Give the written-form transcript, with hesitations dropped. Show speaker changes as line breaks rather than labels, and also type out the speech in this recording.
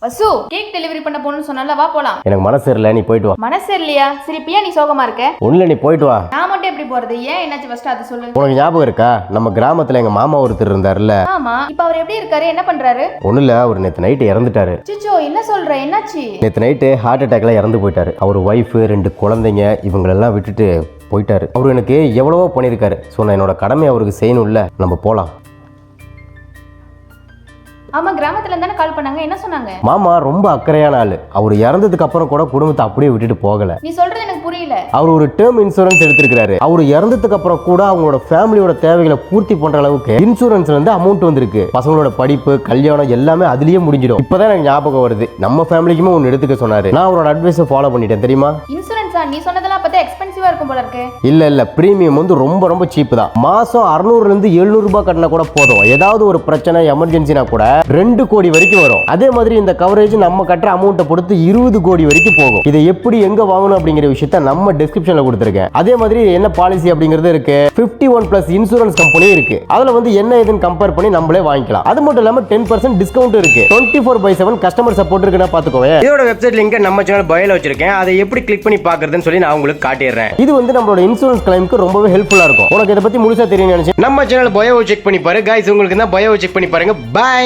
வசு cake delivery பண்ண போகணும்னு சொன்னால வா போலாம்.
எனக்கு மனசு இல்ல, நீ போயிட்டு வா.
மனசு இல்லையா? சரி பியா நீ சோகமா இருக்க.
ஒண்ணுல நீ போயிட்டு வா.
நான் மட்டும் எப்படி போறது? ஏன் என்னாச்சு ஃபர்ஸ்ட் அது சொல்லு.
உனக்கு ஞாபகம் இருக்கா நம்ம கிராமத்துல எங்க மாமா ஒருத்தர் இருந்தாருல்ல?
ஆமா. இப்ப அவர் எப்படி இருக்காரு? என்ன பண்றாரு?
ஒண்ணுல அவர் நேத்து நைட்டு இறந்துட்டாரு.
சிச்சோ என்ன சொல்ற? என்னாச்சு?
நேத்து நைட்டு ஹார்ட் அட்டாக்ல இறந்து போயிட்டாரு. அவர் ஒய்ஃப் 2 குழந்தைங்க இவங்களெல்லாம் விட்டுட்டு போயிட்டாரு. அவரு எனக்கு எவ்வளவோ பண்ணியிருக்காரு. ஸோ நான் என்னோட கடமை அவருக்கு செய்யணும்ல. நம்ம போலாம்.
ஆமா கிராமத்துல இருந்தானே கால் பண்ணாங்க. என்ன சொன்னாங்க?
மாமா ரொம்ப அக்கறையான ஆளு. அவர் இறந்ததுக்கு அப்புறம் கூட குடும்பத்தை அப்படியே விட்டுட்டு போகல.
நீ சொல்றது எனக்கு புரியல.
அவர் ஒரு டேர்ம் இன்சூரன்ஸ் எடுத்திருக்காரு. அவர் இறந்ததுக்கு அப்புறம் கூட அவங்களோட ஃபேமிலியோட தேவைகளை பூர்த்தி பண்ற அளவுக்கு இன்சூரன்ஸ்ல இருந்து அமௌண்ட் வந்திருக்கு. பசங்களோட படிப்பு கல்யாணம் எல்லாமே அதுலயே முடிஞ்சிடும். இப்பதான் எனக்கு ஞாபகம் வருது, நம்ம ஃபேமிலிக்குமே ஒன்னு எடுத்துக்க சொன்னாரு. நான் அவரோட அட்வைஸை ஃபாலோ பண்ணிட்டேன் தெரியுமா?
இன்சூரன்ஸா? நீ சொன்னதெல்லாம் பார்த்தா எக்ஸ்பென்சிவா இருக்கும் போல இருக்கு.
இல்ல பிரீமியம் வந்து ரொம்ப ரொம்ப சீப் தான். மாசம் 600 இருந்து 700 ரூபாய் கட்டினா கூட போதும். ஏதாவது ஒரு பிரச்சனை எமர்ஜென்சினா கூட 2 கோடி வரைக்கும் வரும். அதே மாதிரி இந்த கவரேஜ் நம்ம கட்டுற அமௌண்ட்டை பொறுத்து 20 கோடி வரைக்கும் போகும். இதை எப்படி எங்க வாங்கணும் அப்படிங்கிற விஷயத்தை நம்ம டிஸ்கிரிப்ஷன்ல கொடுத்திருக்கேன். அதே மாதிரி என்ன பாலிசி அப்படிங்கிறது இருக்கு. 51+ இன்சூரன்ஸ் கம்பெனி இருக்கு. அதுல வந்து என்ன ஏதுன்னு கம்பேர் பண்ணி நம்மளே வாங்கிக்கலாம். அது மட்டும் இல்லாம 10% டிஸ்கவுண்ட் இருக்கு. 24/7 கஸ்டமர் சப்போர்ட் இருக்குன்னா பாத்துக்கோங்க. இதோட வெப்சைட் லிங்க் நம்ம சேனல் பயோல வச்சிருக்கேன். அதை எப்படி கிளிக் பண்ணி பாக்குறதுன்னு சொல்லி நான் உங்களுக்கு காட்டிடுறேன். இது வந்து நம்மளோட இன்சூரன்ஸ் கிளைமுக்கு ரொம்பவே ஹெல்ப்ஃபுல்லா இருக்கும். உனக்கு இதை பத்தி முழுசா தெரியும் நினைச்சு நம்ம சேனல் பயோவை செக் பண்ணி பாரு. गाइस உங்களுக்கு தான் பயோவை செக் பண்ணி பாருங்க. பை.